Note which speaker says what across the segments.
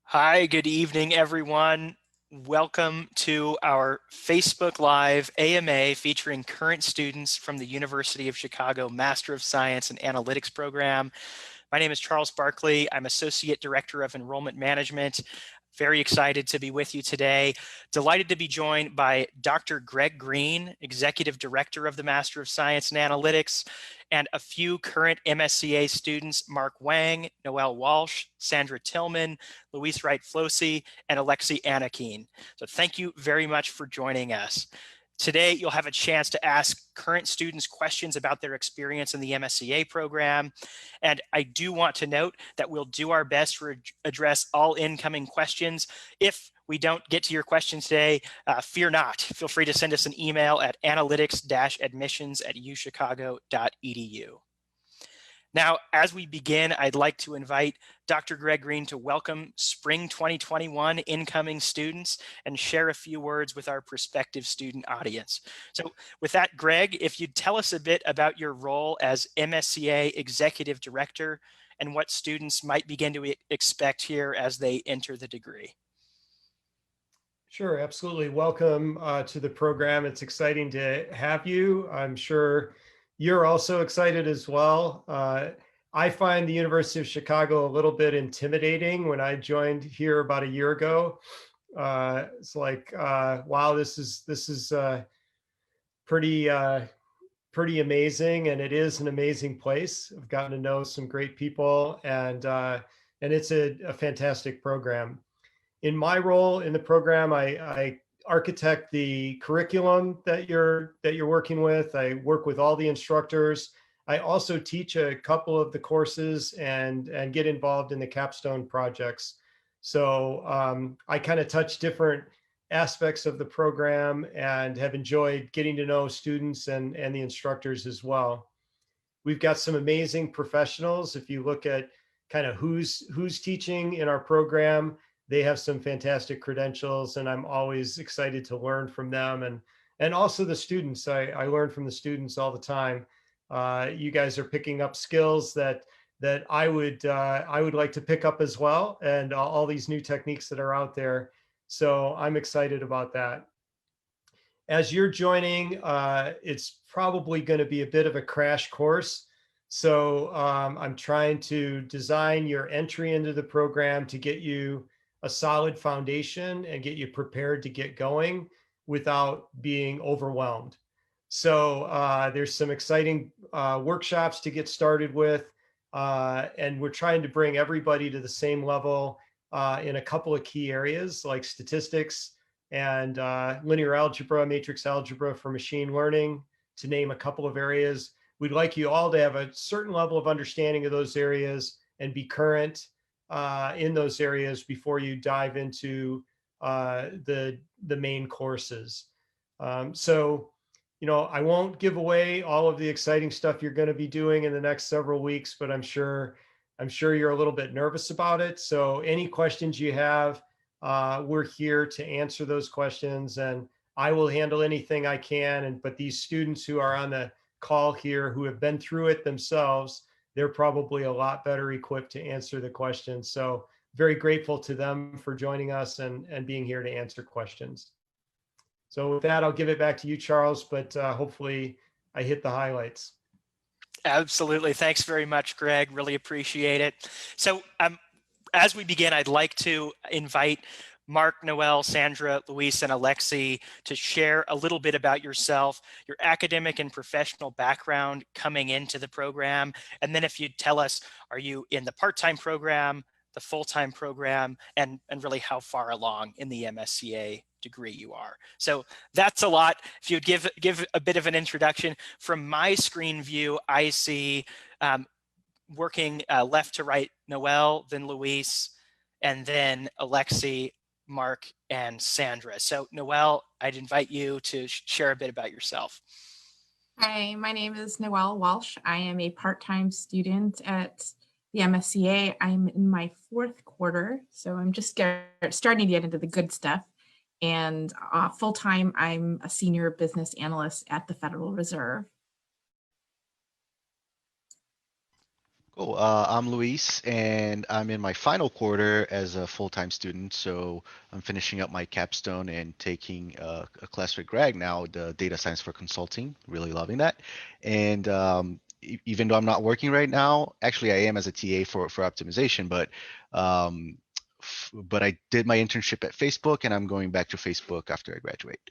Speaker 1: Hi, good evening, everyone. Welcome to our Facebook Live AMA featuring current students from the University of Chicago Master of Science and Analytics program. My name is Charles Barkley. I'm Associate Director of Enrollment Management. Very excited to be with you today. Delighted to be joined by Dr. Greg Green, Executive Director of the Master of Science and Analytics, and a few current MScA students, Mark Wang, Noelle Walsh, Sandra Tillman, Luis Wright-Flosey, and Alexi Anakin. So thank you very much for joining us. Today, you'll have a chance to ask current students questions about their experience in the MScA program. And I do want to note that we'll do our best to address all incoming questions. If we don't get to your questions today, fear not. Feel free to send us an email at analytics-admissions@uchicago.edu. Now, as we begin, I'd like to invite Dr. Greg Green to welcome spring 2021 incoming students and share a few words with our prospective student audience. So with that, Greg, if you'd tell us a bit about your role as MScA Executive Director and what students might begin to expect here as they enter the degree.
Speaker 2: Sure, absolutely. Welcome to the program. It's exciting to have you. I'm sure you're also excited as well. I find the University of Chicago a little bit intimidating. When I joined here about a year ago, it's like, wow, this is pretty amazing, and it is an amazing place. I've gotten to know some great people, and it's a fantastic program. In my role in the program, I architect the curriculum that you're working with. I work with all the instructors. I also teach a couple of the courses and get involved in the capstone projects. So I kind of touch different aspects of the program and have enjoyed getting to know students and the instructors as well. We've got some amazing professionals. If you look at kind of who's teaching in our program, they have some fantastic credentials, and I'm always excited to learn from them. And also the students. I learn from the students all the time. You guys are picking up skills that I would like to pick up as well, and all these new techniques that are out there. So I'm excited about that. As you're joining, it's probably going to be a bit of a crash course. So I'm trying to design your entry into the program to get you a solid foundation and get you prepared to get going without being overwhelmed. So there's some exciting workshops to get started with, and we're trying to bring everybody to the same level in a couple of key areas like statistics and linear algebra, matrix algebra for machine learning, to name a couple of areas. We'd like you all to have a certain level of understanding of those areas and be current in those areas before you dive into the main courses. So, you know, I won't give away all of the exciting stuff you're going to be doing in the next several weeks, but I'm sure you're a little bit nervous about it. So any questions you have, we're here to answer those questions, and I will handle anything I can. But these students who are on the call here who have been through it themselves, they're probably a lot better equipped to answer the questions. So very grateful to them for joining us and being here to answer questions. So with that, I'll give it back to you, Charles, but hopefully I hit the highlights.
Speaker 1: Absolutely. Thanks very much, Greg. Really appreciate it. So as we begin, I'd like to invite Mark, Noelle, Sandra, Luis, and Alexi to share a little bit about yourself, your academic and professional background coming into the program. And then if you'd tell us, are you in the part-time program, the full-time program, and really how far along in the MScA degree you are. So that's a lot. If you'd give a bit of an introduction. From my screen view, I see working left to right, Noelle, then Luis, and then Alexi, Mark, and Sandra. So Noelle, I'd invite you to share a bit about yourself.
Speaker 3: Hi, my name is Noelle Walsh. I am a part-time student at the MScA. I'm in my 4th quarter, so I'm just starting to get into the good stuff. And full-time, I'm a senior business analyst at the Federal Reserve.
Speaker 4: Cool. I'm Luis, and I'm in my final quarter as a full-time student. So I'm finishing up my capstone and taking a class with Greg now, the data science for consulting. Really loving that. And even though I'm not working right now, actually I am as a TA for optimization, um, but I did my internship at Facebook, and I'm going back to Facebook after I graduate.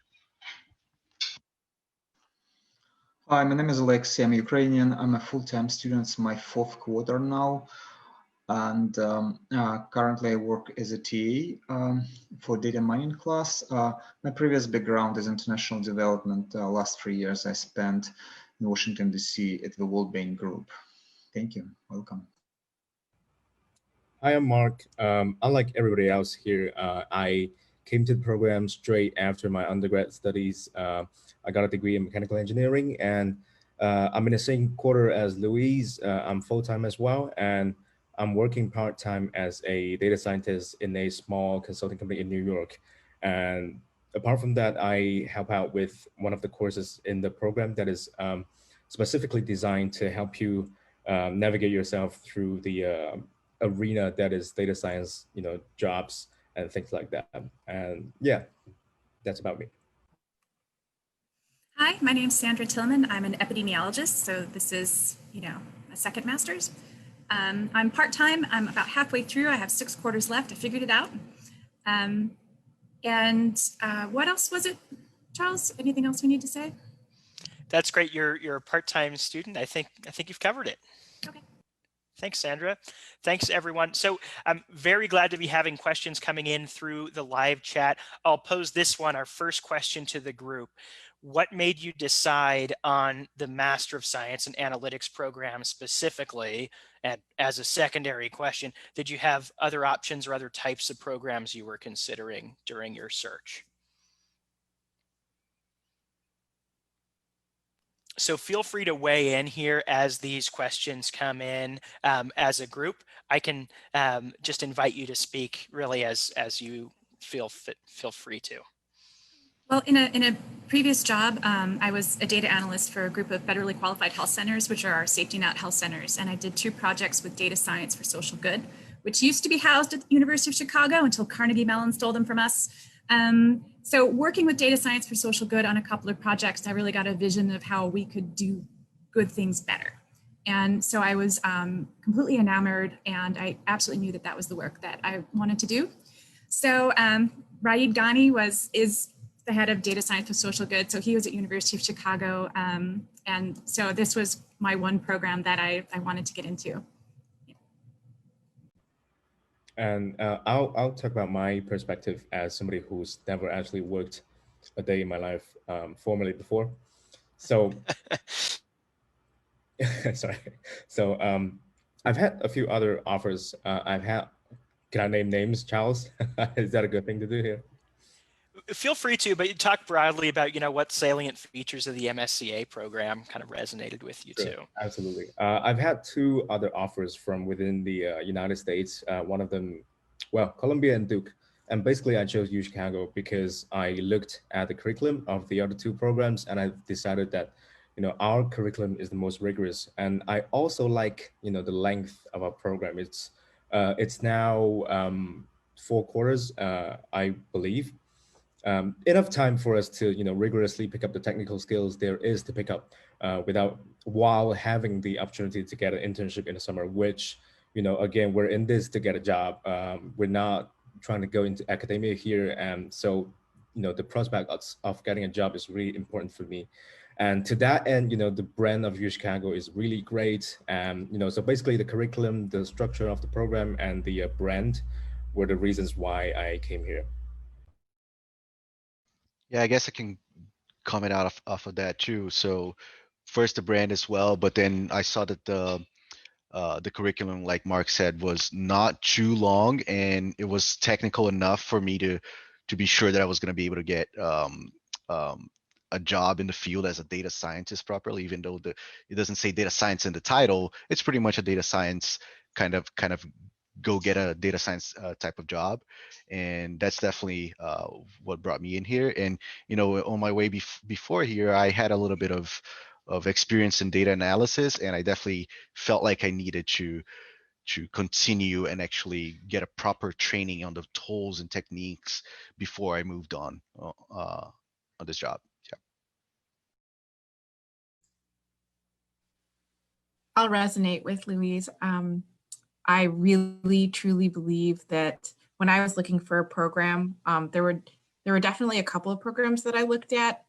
Speaker 5: Hi, my name is Alexei. I'm Ukrainian. I'm a full-time student. It's my fourth quarter now. And currently I work as a TA for data mining class. My previous background is international development. Last 3 years I spent in Washington, D.C. at the World Bank Group. Thank you. Welcome.
Speaker 6: Hi, I'm Mark. Unlike everybody else here, I came to the program straight after my undergrad studies. I got a degree in mechanical engineering, and I'm in the same quarter as Louise. I'm full-time as well, and I'm working part-time as a data scientist in a small consulting company in New York. And apart from that, I help out with one of the courses in the program that is specifically designed to help you navigate yourself through the arena that is data science, jobs and things like that. And yeah, that's about me.
Speaker 7: Hi, my name is Sandra Tillman. I'm an epidemiologist, so this is, a second master's. I'm part-time. I'm about halfway through. I have 6 quarters left. I figured it out. What else was it, Charles? Anything else we need to say?
Speaker 1: That's great. You're a part-time student. I think you've covered it.
Speaker 7: Okay.
Speaker 1: Thanks, Sandra. Thanks, everyone. So I'm very glad to be having questions coming in through the live chat. I'll pose this one, our first question to the group. What made you decide on the Master of Science and Analytics program specifically? And as a secondary question, did you have other options or other types of programs you were considering during your search? So feel free to weigh in here as these questions come in as a group. I can just invite you to speak really as you feel free to.
Speaker 7: Well, in a previous job, I was a data analyst for a group of federally qualified health centers, which are our safety net health centers. And I did 2 projects with data science for social good, which used to be housed at the University of Chicago until Carnegie Mellon stole them from us. So working with data science for social good on a couple of projects, I really got a vision of how we could do good things better. And so I was completely enamored, and I absolutely knew that that was the work that I wanted to do. So Raed Ghani is the head of data science for social good. So he was at University of Chicago. And so this was my one program that I wanted to get into.
Speaker 6: And I'll talk about my perspective as somebody who's never actually worked a day in my life formally before. So, sorry. So I've had a few other offers. Can I name names, Charles? Is that a good thing to do here?
Speaker 1: Feel free to, but you talk broadly about, what salient features of the MScA program kind of resonated with you too.
Speaker 6: Absolutely. I've had 2 other offers from within the United States. One of them, Columbia and Duke. And basically I chose UChicago because I looked at the curriculum of the other 2 programs, and I decided that, our curriculum is the most rigorous. And I also like, the length of our program. It's now 4 quarters, I believe. Enough time for us to, rigorously pick up the technical skills there is to pick up while having the opportunity to get an internship in the summer, which, again, we're in this to get a job. We're not trying to go into academia here. And so, the prospect of getting a job is really important for me. And to that end, the brand of UChicago is really great. And, so basically the curriculum, the structure of the program, and the brand were the reasons why I came here.
Speaker 4: Yeah, I guess I can comment off of that too. So first the brand as well, but then I saw that the curriculum, like Mark said, was not too long, and it was technical enough for me to be sure that I was going to be able to get a job in the field as a data scientist properly. Even though it doesn't say data science in the title, it's pretty much a data science kind of go get a data science type of job. And that's definitely what brought me in here. And on my way before here, I had a little bit of of experience in data analysis, and I definitely felt like I needed to continue and actually get a proper training on the tools and techniques before I moved on this job. Yeah.
Speaker 3: I'll resonate with Louise. I really truly believe that when I was looking for a program, there were definitely a couple of programs that I looked at,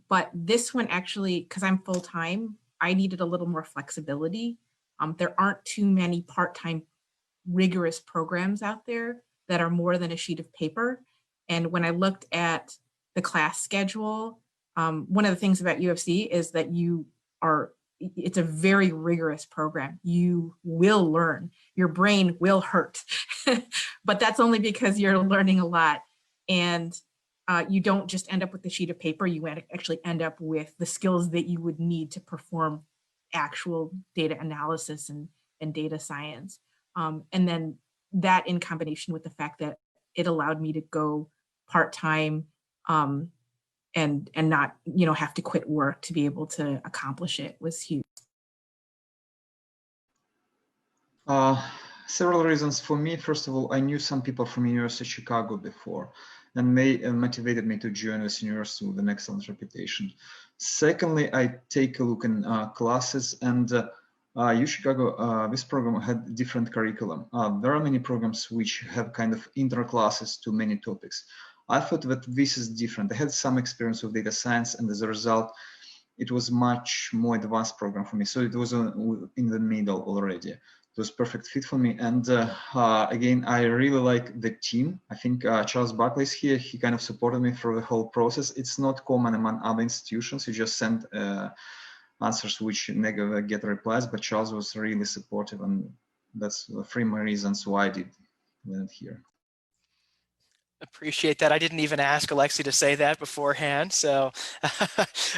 Speaker 3: but this one actually, because I'm full-time, I needed a little more flexibility. There aren't too many part-time rigorous programs out there that are more than a sheet of paper. And when I looked at the class schedule, one of the things about UFC is that it's a very rigorous program. You will learn, your brain will hurt, but that's only because you're learning a lot. And you don't just end up with a sheet of paper, you actually end up with the skills that you would need to perform actual data analysis and data science. And then that in combination with the fact that it allowed me to go part-time and not, have to quit work to be able to accomplish it was huge.
Speaker 5: Several reasons for me. First of all, I knew some people from University of Chicago before, and they motivated me to join this university with an excellent reputation. Secondly, I take a look in classes, and UChicago, this program had different curriculum. There are many programs which have kind of inter-classes to many topics. I thought that this is different. I had some experience with data science, and as a result, it was much more advanced program for me. So it was in the middle already. It was perfect fit for me. And again, I really like the team. I think Charles Buckley is here. He kind of supported me through the whole process. It's not common among other institutions. You just send answers which never get replies, but Charles was really supportive, and that's the three main reasons why I did land here.
Speaker 1: Appreciate that. I didn't even ask Alexi to say that beforehand, so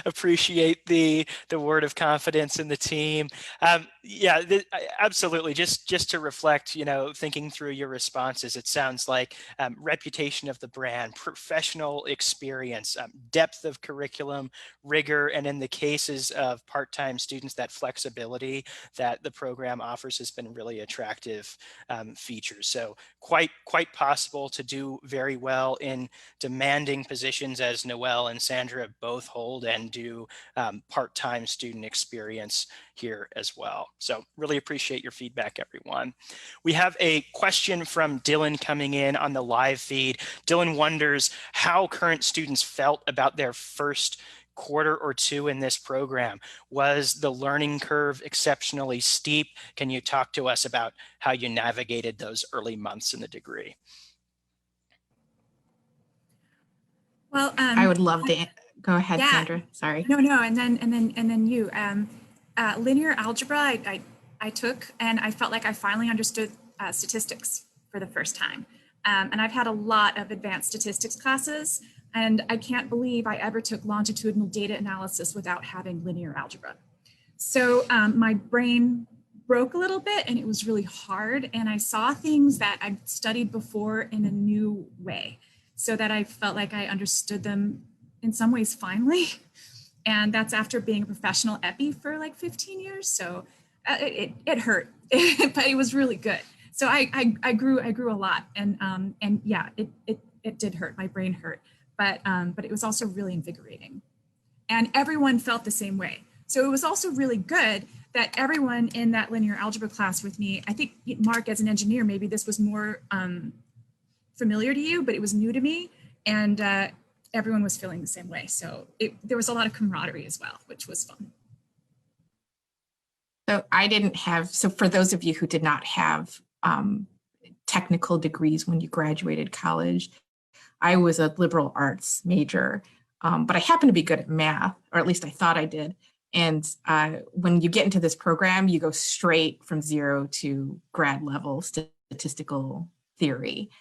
Speaker 1: appreciate the word of confidence in the team. Yeah, absolutely. Just to reflect, thinking through your responses, it sounds like reputation of the brand, professional experience, depth of curriculum, rigor, and in the cases of part-time students, that flexibility that the program offers has been really attractive features. So quite possible to do very well in demanding positions, as Noelle and Sandra both hold, and do part-time student experience here as well. So really appreciate your feedback, everyone. We have a question from Dylan coming in on the live feed. Dylan wonders how current students felt about their first quarter or two in this program. Was the learning curve exceptionally steep? Can you talk to us about how you navigated those early months in the degree?
Speaker 7: Well,
Speaker 3: I would love to go ahead,
Speaker 7: yeah.
Speaker 3: Sandra. Sorry.
Speaker 7: No, and then you. Linear algebra I took, and I felt like I finally understood statistics for the first time. And I've had a lot of advanced statistics classes, and I can't believe I ever took longitudinal data analysis without having linear algebra. So my brain broke a little bit, and it was really hard, and I saw things that I'd studied before in a new way, so that I felt like I understood them in some ways finally. And that's after being a professional epi for like 15 years. So it hurt, but it was really good. So I grew a lot, and yeah, it did hurt. My brain hurt, but it was also really invigorating, and everyone felt the same way. So it was also really good that everyone in that linear algebra class with me, I think, Mark, as an engineer, maybe this was more familiar to you, but it was new to me, and everyone was feeling the same way. So there was a lot of camaraderie as well, which was fun.
Speaker 3: So I didn't have, so for those of you who did not have technical degrees when you graduated college, I was a liberal arts major, but I happened to be good at math, or at least I thought I did. And when you get into this program, you go straight from zero to grad level statistical theory.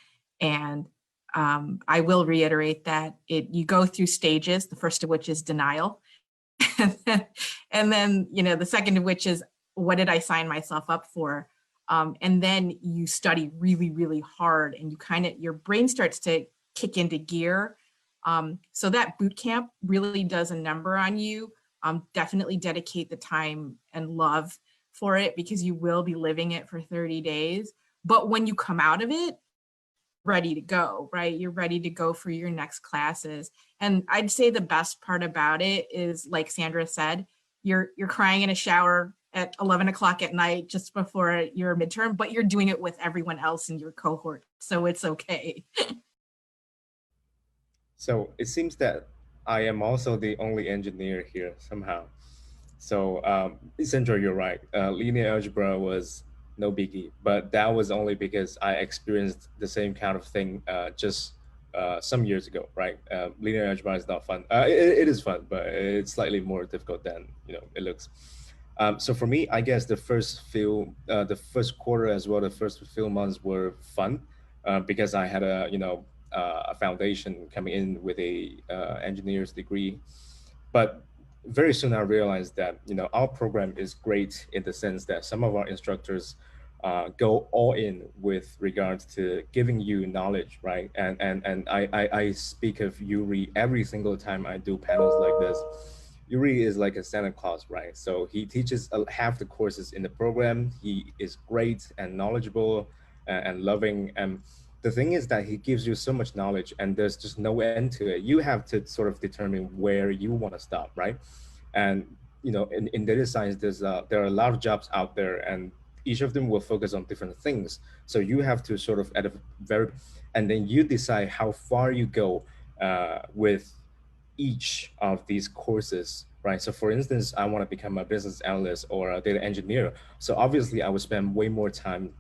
Speaker 3: And I will reiterate that you go through stages, the first of which is denial. and then, the second of which is, what did I sign myself up for? And then you study really, really hard, and your brain starts to kick into gear. So that boot camp really does a number on you. definitely dedicate the time and love for it, because you will be living it for 30 days. But when you come out of it, ready to go, right? You're ready to go for your next classes. And I'd say the best part about it is, like Sandra said, you're crying in a shower at 11 o'clock at night just before your midterm, but you're doing it with everyone else in your cohort. So it's okay.
Speaker 6: So it seems that I am also the only engineer here somehow. So Sandra, you're right. Linear algebra was no biggie, but that was only because I experienced the same kind of thing just some years ago, right? Linear algebra is not fun. It is fun, but it's slightly more difficult than it looks. So for me, I guess the first quarter as well, the first few months were fun because I had a foundation coming in with a engineer's degree, but very soon I realized that our program is great in the sense that some of our instructors go all in with regards to giving you knowledge, right? And I speak of Yuri every single time I do panels like this. Yuri is like a Santa Claus, right? So he teaches half the courses in the program. He is great and knowledgeable and loving. And the thing is that he gives you so much knowledge and there's just no end to it. You have to sort of determine where you want to stop, right? And in data science, there are a lot of jobs out there, and each of them will focus on different things. So you have to sort of and then you decide how far you go with each of these courses, right? So for instance, I want to become a business analyst or a data engineer. So obviously I would spend way more time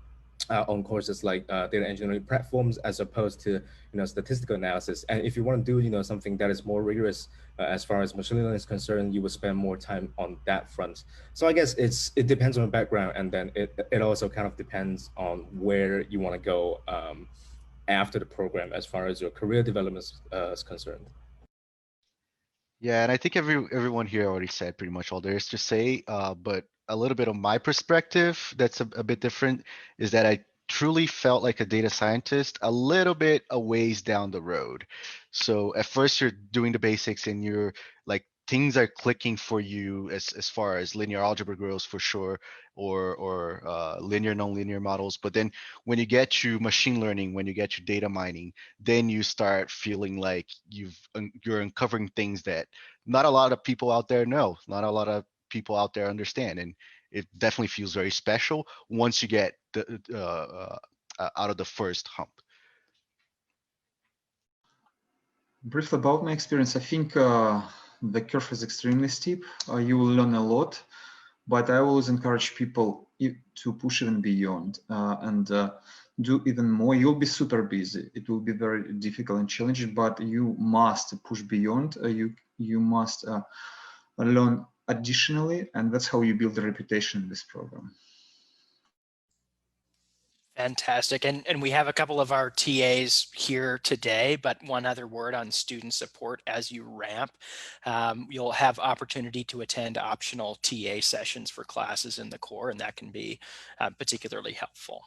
Speaker 6: on courses like data engineering platforms as opposed to statistical analysis. And if you want to do something that is more rigorous as far as machine learning is concerned, you will spend more time on that front. So I guess it depends on the background, and then it also kind of depends on where you want to go after the program as far as your career development is concerned.
Speaker 4: Yeah, and I think everyone here already said pretty much all there is to say. But a little bit of my perspective that's a bit different is that I truly felt like a data scientist a little bit a ways down the road. So at first you're doing the basics and you're like things are clicking for you as far as linear algebra goes for sure, or linear nonlinear models. But then when you get to machine learning, when you get to data mining, then you start feeling like you're uncovering things that not a lot of people out there know, not a lot of people out there understand, and it definitely feels very special once you get out of the first hump.
Speaker 5: Briefly about my experience, I think the curve is extremely steep. You will learn a lot, but I always encourage people to push even beyond and do even more. You'll be super busy. It will be very difficult and challenging, but you must push beyond. You must learn additionally, and that's how you build a reputation in this program.
Speaker 1: Fantastic. And we have a couple of our TAs here today, but one other word on student support as you ramp. You'll have opportunity to attend optional TA sessions for classes in the core, and that can be particularly helpful.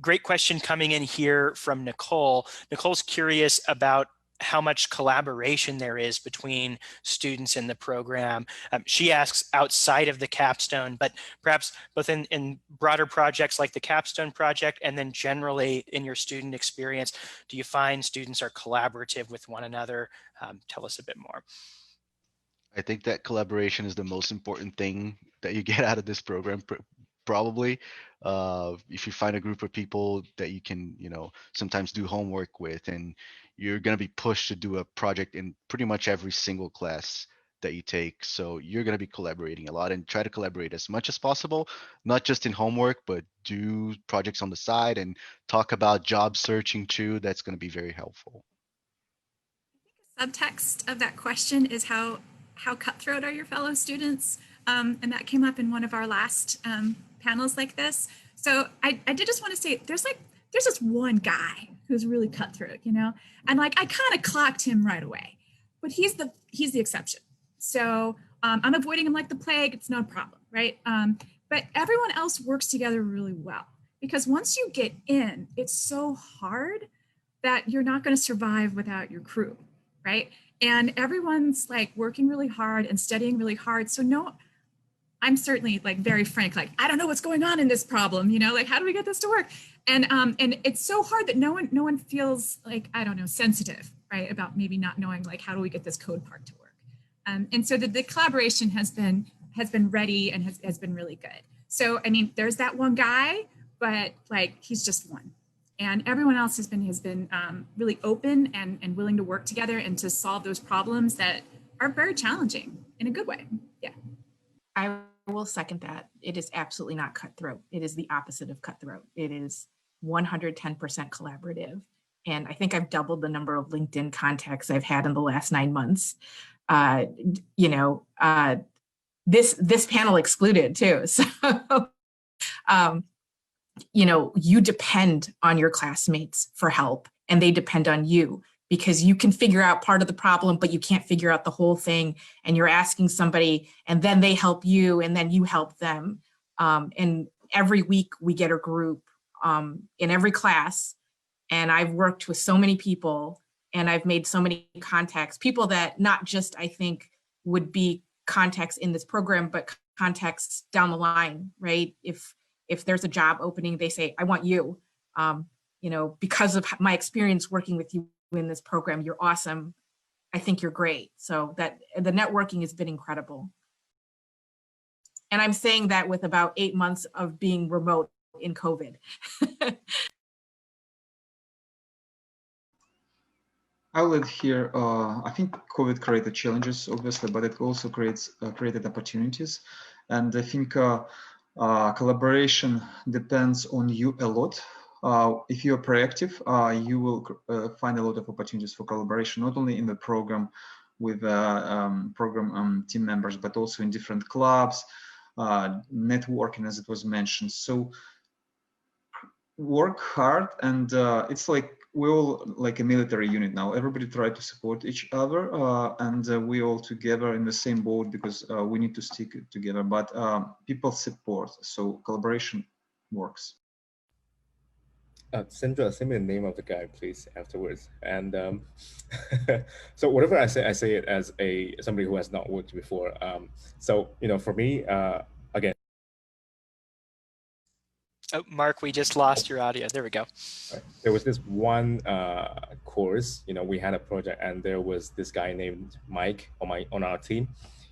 Speaker 1: Great question coming in here from Nicole. Nicole's curious about how much collaboration there is between students in the program. She asks outside of the capstone, but perhaps both in broader projects like the capstone project and then generally in your student experience, do you find students are collaborative with one another? Tell us a bit more.
Speaker 4: I think that collaboration is the most important thing that you get out of this program, probably. If you find a group of people that you can, sometimes do homework with, and you're going to be pushed to do a project in pretty much every single class that you take. So you're going to be collaborating a lot, and try to collaborate as much as possible, not just in homework, but do projects on the side and talk about job searching too. That's going to be very helpful.
Speaker 7: Subtext of that question is how cutthroat are your fellow students? And that came up in one of our last panels like this. So I did just want to say there's this one guy who's really cutthroat, and like I kind of clocked him right away, but he's the exception. So I'm avoiding him like the plague. It's no problem, right? But everyone else works together really well, because once you get in, it's so hard that you're not going to survive without your crew, right? And everyone's like working really hard and studying really hard. So no, I'm certainly like very frank, like, I don't know what's going on in this problem, you know, like, how do we get this to work? And it's so hard that no one feels like, I don't know, sensitive, right? About maybe not knowing, like, how do we get this code part to work? And so the collaboration has been ready and has been really good. So, I mean, there's that one guy, but like, he's just one. And everyone else has been really open and willing to work together and to solve those problems that are very challenging in a good way. Yeah.
Speaker 3: I will second that. It is absolutely not cutthroat. It is the opposite of cutthroat. It is 110% collaborative. And I think I've doubled the number of LinkedIn contacts I've had in the last 9 months. This panel excluded too. So, you depend on your classmates for help, and they depend on you, because you can figure out part of the problem, but you can't figure out the whole thing. And you're asking somebody, and then they help you, and then you help them. And every week we get a group in every class. And I've worked with so many people, and I've made so many contacts, people that not just, I think, would be contacts in this program, but contacts down the line, right? If there's a job opening, they say, I want you, because of my experience working with you in this program, you're awesome. I think you're great. So that the networking has been incredible. And I'm saying that with about 8 months of being remote in COVID.
Speaker 5: I'll add here, I think COVID created challenges, obviously, but it also created opportunities. And I think collaboration depends on you a lot. If you're proactive, you will find a lot of opportunities for collaboration, not only in the program with program team members, but also in different clubs, networking, as it was mentioned. So work hard, and it's like we're all like a military unit now. Everybody try to support each other, and we all together in the same boat, because we need to stick together. But people support, so collaboration works.
Speaker 6: Sandra, send me the name of the guy, please, afterwards. And so whatever I say it as somebody who has not worked before. So for me, again.
Speaker 1: Oh, Mark, we just lost your audio. There we go.
Speaker 6: Right. There was this one course, we had a project, and there was this guy named Mike on our team.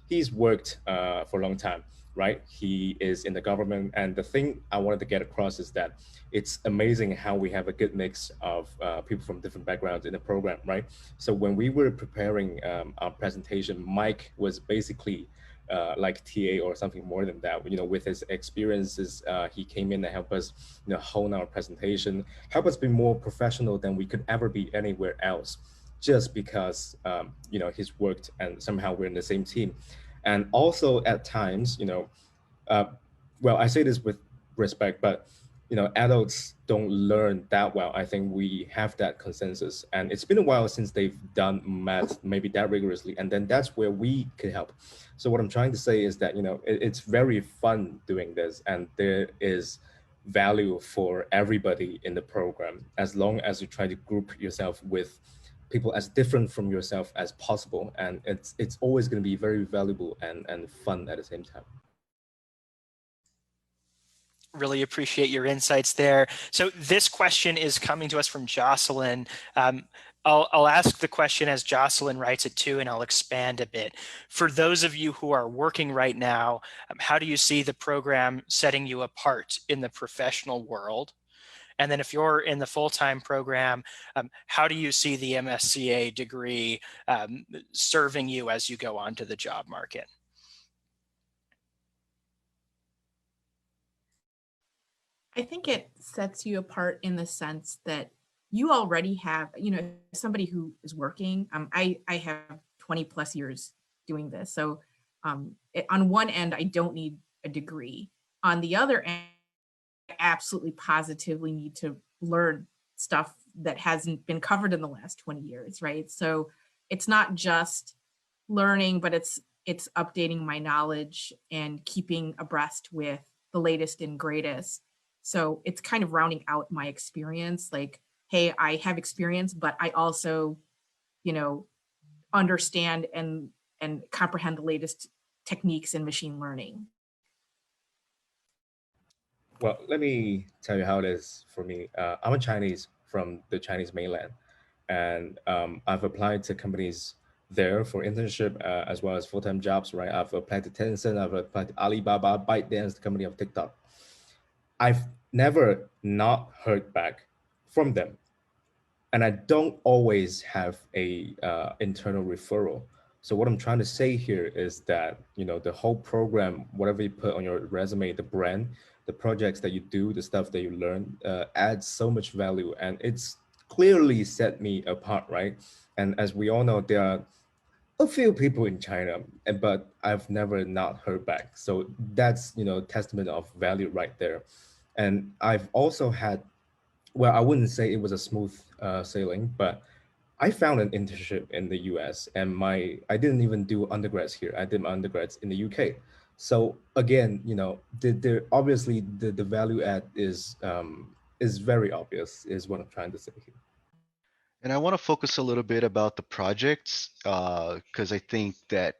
Speaker 6: He's worked for a long time, right? He is in the government. And the thing I wanted to get across is that it's amazing how we have a good mix of people from different backgrounds in the program, right? So when we were preparing our presentation, Mike was basically like TA or something more than that. With his experiences, he came in to help us, hone our presentation, help us be more professional than we could ever be anywhere else, just because he's worked, and somehow we're in the same team. And also at times, well, I say this with respect, but adults don't learn that well. I think we have that consensus, and it's been a while since they've done math maybe that rigorously, and then that's where we can help. So what I'm trying to say is that it's very fun doing this, and there is value for everybody in the program, as long as you try to group yourself with people as different from yourself as possible, and it's always going to be very valuable and fun at the same time.
Speaker 1: Really appreciate your insights there. So this question is coming to us from Jocelyn. I'll ask the question as Jocelyn writes it too, and I'll expand a bit. For those of you who are working right now, how do you see the program setting you apart in the professional world? And then if you're in the full-time program, how do you see the MScA degree serving you as you go on to the job market?
Speaker 3: I think it sets you apart in the sense that you already have, somebody who is working. I have 20 plus years doing this. So on one end, I don't need a degree. On the other end, I absolutely positively need to learn stuff that hasn't been covered in the last 20 years, right? So it's not just learning, but it's updating my knowledge and keeping abreast with the latest and greatest. So it's kind of rounding out my experience, like, hey, I have experience, but I also, understand and comprehend the latest techniques in machine learning.
Speaker 6: Well, let me tell you how it is for me. I'm a Chinese from the Chinese mainland, and I've applied to companies there for internship as well as full-time jobs, right? I've applied to Tencent, I've applied to Alibaba, ByteDance, the company of TikTok. I've never not heard back from them. And I don't always have a internal referral. So what I'm trying to say here is that, you know, the whole program, whatever you put on your resume, the brand, the projects that you do, the stuff that you learn, adds so much value, and it's clearly set me apart, right? And as we all know, there are a few people in China, but I've never not heard back. So that's, you know, testament of value right there. And I've also had, well, I wouldn't say it was a smooth sailing, but I found an internship in the US, and I didn't even do undergrads here. I did my undergrads in the UK. So again, you know, obviously the value add is very obvious, is what I'm trying to say here.
Speaker 4: And I want to focus a little bit about the projects because I think that,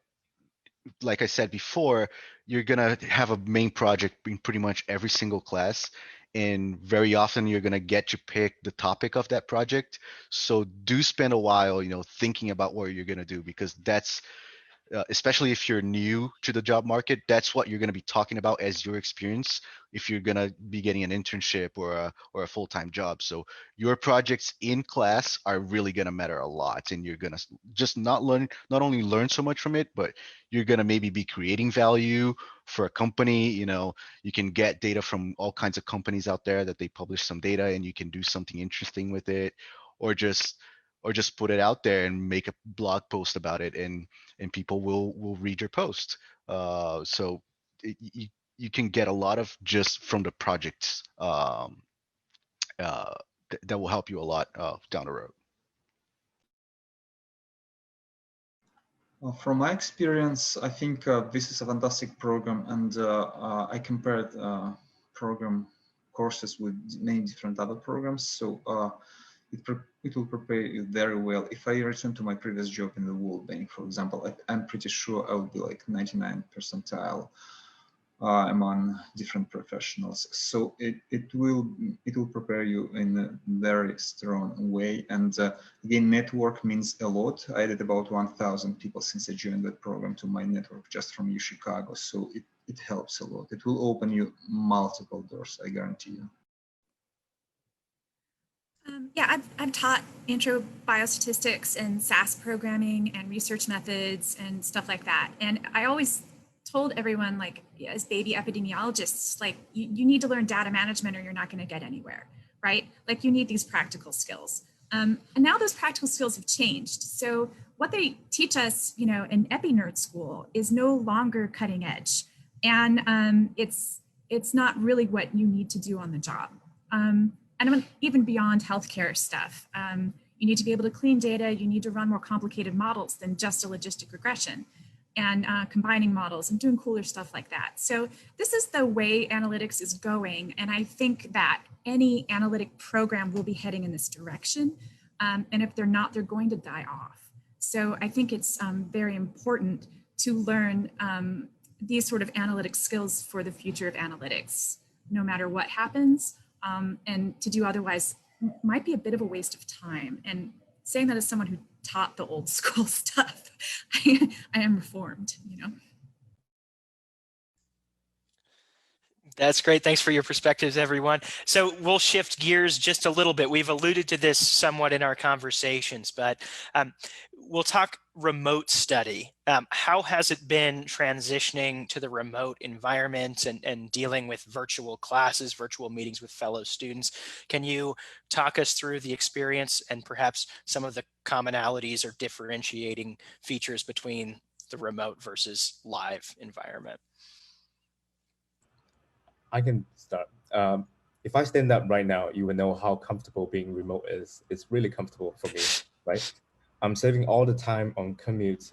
Speaker 4: like I said before, you're gonna have a main project in pretty much every single class, and very often you're gonna get to pick the topic of that project. So do spend a while, you know, thinking about what you're gonna do, because that's especially if you're new to the job market, that's what you're going to be talking about as your experience if you're going to be getting an internship or a full-time job. So your projects in class are really going to matter a lot, and you're going to just not only learn so much from it, but you're going to maybe be creating value for a company. You know, you can get data from all kinds of companies out there that they publish some data, and you can do something interesting with it, or just put it out there and make a blog post about it, and people will read your post. So you can get a lot of just from the projects that will help you a lot down the road.
Speaker 5: Well, from my experience, I think this is a fantastic program, and I compared program courses with many different other programs. So it will prepare you very well. If I return to my previous job in the World Bank, for example, I'm pretty sure I will be like 99th percentile among different professionals. So it will prepare you in a very strong way. And again, network means a lot. I added about 1,000 people since I joined that program to my network just from UChicago. So it helps a lot. It will open you multiple doors, I guarantee you.
Speaker 7: Yeah, I've taught intro biostatistics and SAS programming and research methods and stuff like that. And I always told everyone, like, as baby epidemiologists, like, you need to learn data management or you're not going to get anywhere, right? Like, you need these practical skills. And now those practical skills have changed. So what they teach us, you know, in EpiNerd school is no longer cutting edge. And it's not really what you need to do on the job. And even beyond healthcare stuff, you need to be able to clean data. You need to run more complicated models than just a logistic regression, and combining models and doing cooler stuff like that. So this is the way analytics is going. And I think that any analytic program will be heading in this direction. And if they're not, they're going to die off. So I think it's very important to learn these sort of analytic skills for the future of analytics, no matter what happens. And to do otherwise might be a bit of a waste of time. And saying that as someone who taught the old school stuff, I am reformed, you know.
Speaker 1: That's great. Thanks for your perspectives, everyone. So we'll shift gears just a little bit. We've alluded to this somewhat in our conversations, but we'll talk remote study. How has it been transitioning to the remote environment and dealing with virtual classes, virtual meetings with fellow students? Can you talk us through the experience and perhaps some of the commonalities or differentiating features between the remote versus live environment?
Speaker 6: I can start. If I stand up right now, you will know how comfortable being remote is. It's really comfortable for me, right? I'm saving all the time on commute,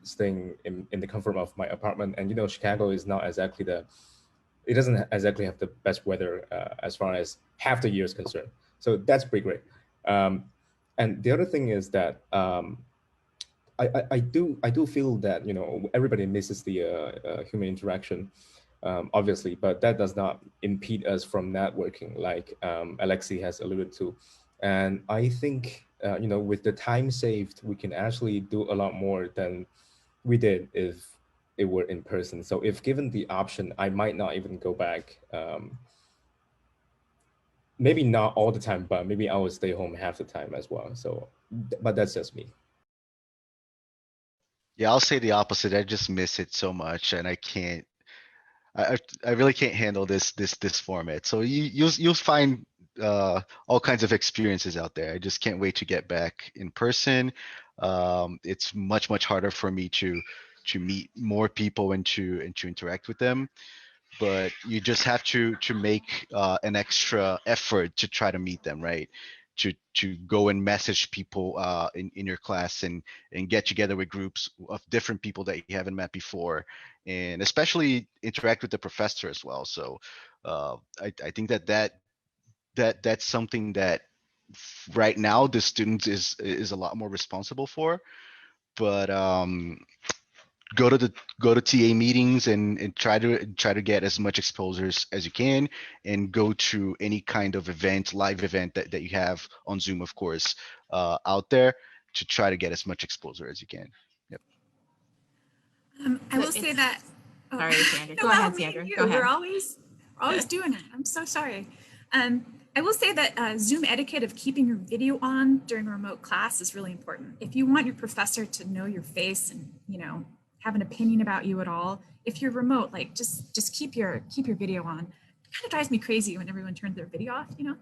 Speaker 6: staying in the comfort of my apartment. And you know, Chicago is not exactly it doesn't exactly have the best weather as far as half the year is concerned. So that's pretty great. And the other thing is that I do feel that, you know, everybody misses the human interaction, obviously, but that does not impede us from networking, like Alexi has alluded to. And I think, you know, with the time saved, we can actually do a lot more than we did if it were in person. So if given the option, I might not even go back. Maybe not all the time, but maybe I will stay home half the time as well. So, but that's just me.
Speaker 4: Yeah, I'll say the opposite. I just miss it so much, and I can't. I really can't handle this format. So you'll find all kinds of experiences out there. I just can't wait to get back in person. It's much harder for me to meet more people and to interact with them. But you just have to make an extra effort to try to meet them, right? To go and message people in your class and get together with groups of different people that you haven't met before, and especially interact with the professor as well. So I think that's something that right now the student is a lot more responsible for. But go to TA meetings and try to get as much exposure as you can, and go to any kind of event, live event that you have on Zoom, of course, out there, to try to get as much exposure as you can. Yep.
Speaker 7: I will say that. Oh,
Speaker 3: Sorry, Sandra. Go
Speaker 7: well,
Speaker 3: ahead,
Speaker 7: me
Speaker 3: Sandra.
Speaker 7: and you,
Speaker 3: Go ahead.
Speaker 7: We're always doing it. I'm so sorry. I will say that Zoom etiquette of keeping your video on during a remote class is really important. If you want your professor to know your face and, you know, have an opinion about you at all, if you're remote, like just keep your video on. It kind of drives me crazy when everyone turns their video off, you know.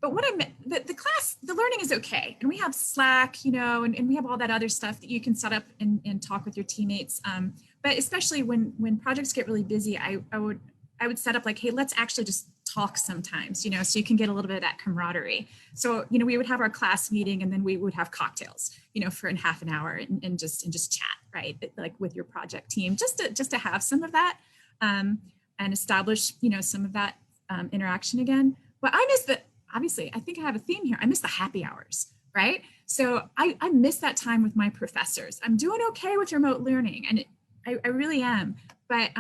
Speaker 7: But what I meant, the learning is okay. And we have Slack, you know, and we have all that other stuff that you can set up and talk with your teammates. But especially when projects get really busy, I would set up like, hey, let's actually just talk sometimes, you know, so you can get a little bit of that camaraderie. So, you know, we would have our class meeting and then we would have cocktails, you know, for half an hour and just chat, right? Like with your project team, just to have some of that and establish, you know, some of that interaction again. But I miss obviously, I think I have a theme here. I miss the happy hours, right? So I miss that time with my professors. I'm doing okay with remote learning, and I really am. But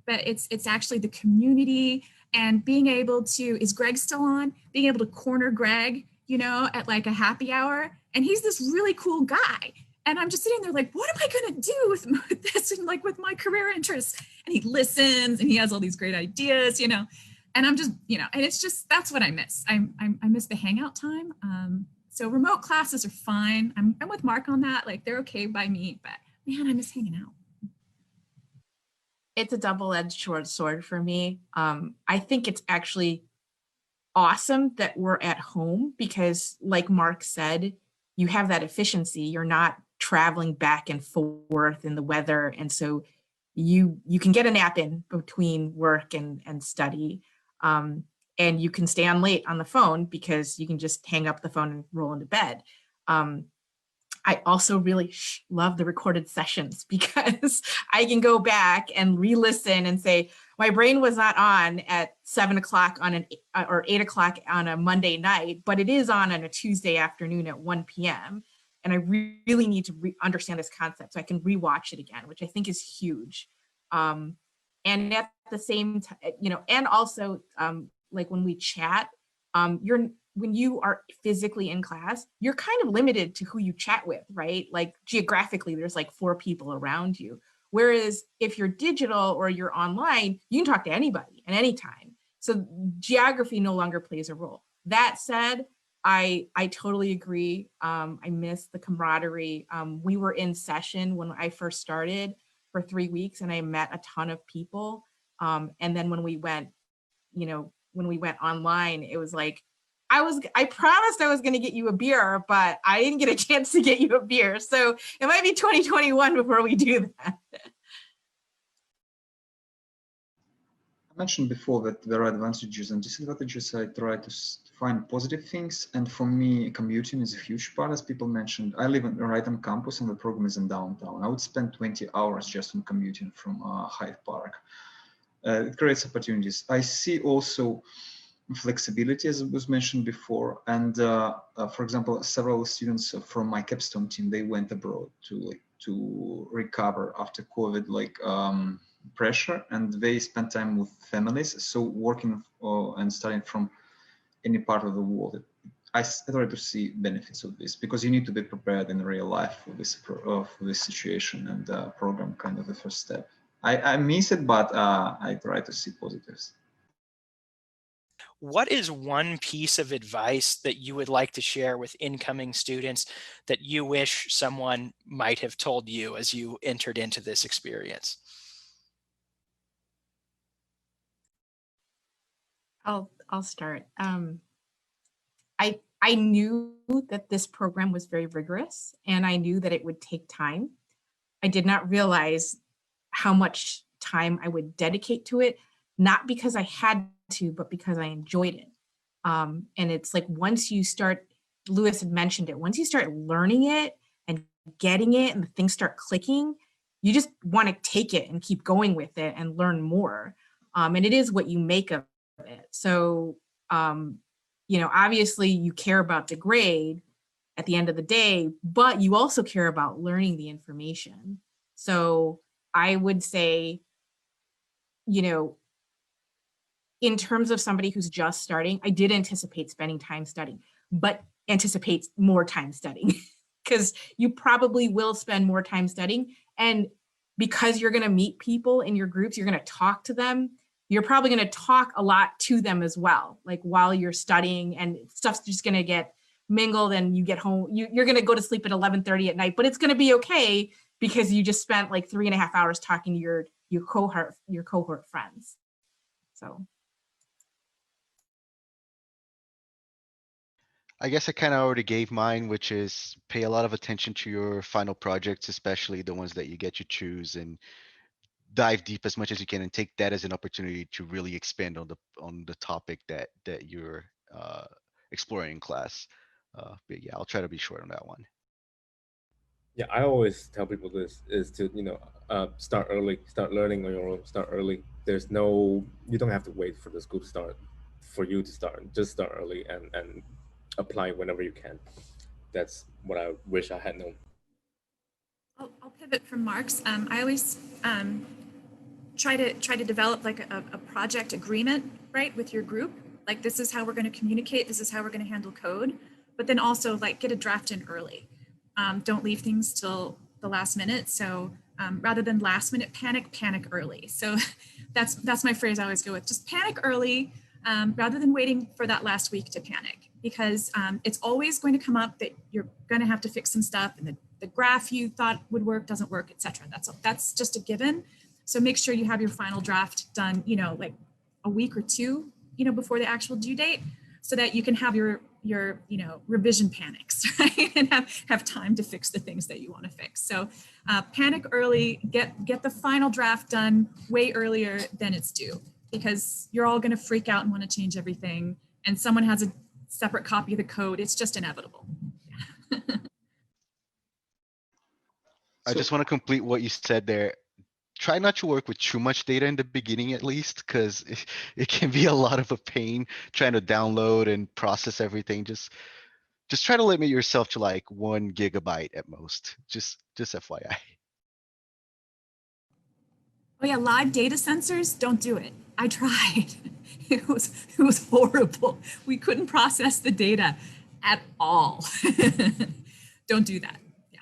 Speaker 7: it's actually the community and being able to, is Greg still on? Being able to corner Greg, you know, at like a happy hour. And he's this really cool guy. And I'm just sitting there like, what am I going to do with this and like with my career interests? And he listens and he has all these great ideas, you know. And I'm just, you know, and it's just, that's what I miss. I miss the hangout time. So remote classes are fine. I'm with Mark on that. Like they're okay by me, but man, I miss hanging out.
Speaker 3: It's a double-edged sword for me. I think it's actually awesome that we're at home because, like Mark said, you have that efficiency. You're not traveling back and forth in the weather, and so you can get a nap in between work and study, and you can stay on late on the phone because you can just hang up the phone and roll into bed. I also really love the recorded sessions because I can go back and re-listen and say, my brain was not on at 7 o'clock or 8 o'clock on a Monday night, but it is on a Tuesday afternoon at 1 p.m. And I really need to understand this concept so I can rewatch it again, which I think is huge. And at the same time, you know, and also like when we chat, when you are physically in class, you're kind of limited to who you chat with, right? Like geographically, there's like 4 people around you. Whereas if you're digital or you're online, you can talk to anybody at any time. So geography no longer plays a role. That said, I totally agree. I miss the camaraderie. We were in session when I first started for 3 weeks and I met a ton of people. And then when we went, you know, when we went online, it was like, I promised I was going to get you a beer, but I didn't get a chance to get you a beer. So it might be 2021 before we do that.
Speaker 5: I mentioned before that there are advantages and disadvantages. I try to find positive things. And for me, commuting is a huge part, as people mentioned. I live right on campus and the program is in downtown. I would spend 20 hours just on commuting from Hyde Park. It creates opportunities. I see also flexibility, as was mentioned before. And for example, several students from my capstone team, they went abroad to recover after COVID pressure, and they spent time with families. So working and studying from any part of the world, I started to see benefits of this, because you need to be prepared in real life for this situation, and program kind of the first step. I miss it, but I try to see positives.
Speaker 1: What is one piece of advice that you would like to share with incoming students that you wish someone might have told you as you entered into this experience?
Speaker 3: I'll start. I knew that this program was very rigorous, and I knew that it would take time. I did not realize how much time I would dedicate to it, not because I had to, but because I enjoyed it. And it's like, once you start, Lewis had mentioned it, once you start learning it and getting it and things start clicking, you just want to take it and keep going with it and learn more. And it is what you make of it. So, obviously you care about the grade at the end of the day, but you also care about learning the information. So I would say, in terms of somebody who's just starting, I did anticipate spending time studying, but anticipate more time studying, because you probably will spend more time studying. And because you're going to meet people in your groups, you're going to talk to them. You're probably going to talk a lot to them as well, like while you're studying, and stuff's just going to get mingled, and you get home, you're going to go to sleep at 11:30 at night, but it's going to be okay, because you just spent like 3.5 hours talking to your cohort friends. So
Speaker 4: I guess I kind of already gave mine, which is pay a lot of attention to your final projects, especially the ones that you get to choose, and dive deep as much as you can, and take that as an opportunity to really expand on the topic that you're exploring in class. But yeah, I'll try to be short on that one.
Speaker 6: Yeah, I always tell people this is to, start early, start learning on your own, start early. You don't have to wait for the school to start for you to start. Just start early and apply whenever you can. That's what I wish I had known.
Speaker 7: I'll pivot from Mark's. I always try to develop like a project agreement, right, with your group. Like, this is how we're going to communicate. This is how we're going to handle code. But then also, like, get a draft in early. Don't leave things till the last minute. So rather than last minute panic early. So that's my phrase I always go with. Just panic early, rather than waiting for that last week to panic, because it's always going to come up that you're going to have to fix some stuff, and the graph you thought would work doesn't work, etc. That's just a given. So make sure you have your final draft done, like a week or two, before the actual due date, so that you can have your revision panics, right? And have time to fix the things that you want to fix. So panic early, get the final draft done way earlier than it's due, because you're all going to freak out and want to change everything, and someone has a separate copy of the code. It's just inevitable.
Speaker 4: I just want to complete what you said there. Try not to work with too much data in the beginning, at least, because it can be a lot of a pain trying to download and process everything. Just try to limit yourself to like 1 gigabyte at most. Just FYI.
Speaker 7: Oh yeah, live data sensors, don't do it. I tried. It was horrible. We couldn't process the data at all. Don't do that. Yeah.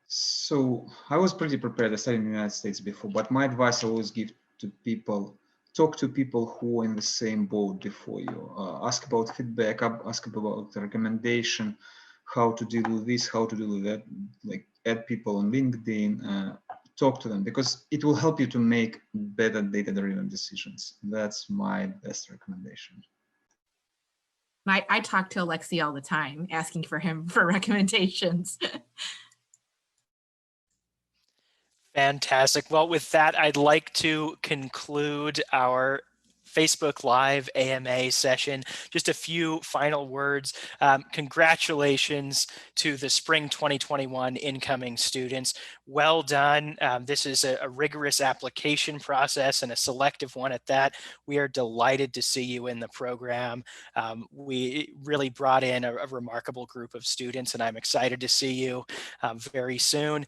Speaker 5: So I was pretty prepared. I studied in the United States before, but my advice I always give to people: talk to people who are in the same boat before you. Ask about feedback, ask about the recommendation, how to deal with this, how to deal with that. Like, add people on LinkedIn, talk to them, because it will help you to make better data-driven decisions. That's my best recommendation.
Speaker 3: I talk to Alexi all the time, asking for him for recommendations.
Speaker 1: Fantastic. Well, with that, I'd like to conclude our Facebook Live AMA session. Just a few final words. Congratulations to the spring 2021 incoming students. Well done. This is a rigorous application process and a selective one at that. We are delighted to see you in the program. We really brought in a remarkable group of students, and I'm excited to see you very soon.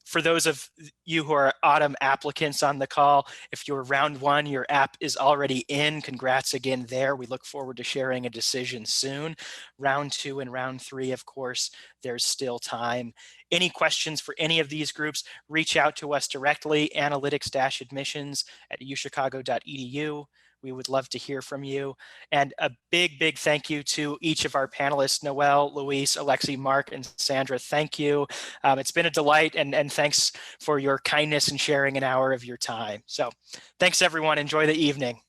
Speaker 1: For those of you who are autumn applicants on the call, if you're round one, your app is already in. Congrats again there. We look forward to sharing a decision soon. Round two and round three, of course, there's still time. Any questions for any of these groups, reach out to us directly, analytics-admissions@uchicago.edu. We would love to hear from you. And a big thank you to each of our panelists, Noelle, Luis, Alexi, Mark, and Sandra. Thank you. It's been a delight, and thanks for your kindness and sharing an hour of your time. So thanks, everyone. Enjoy the evening.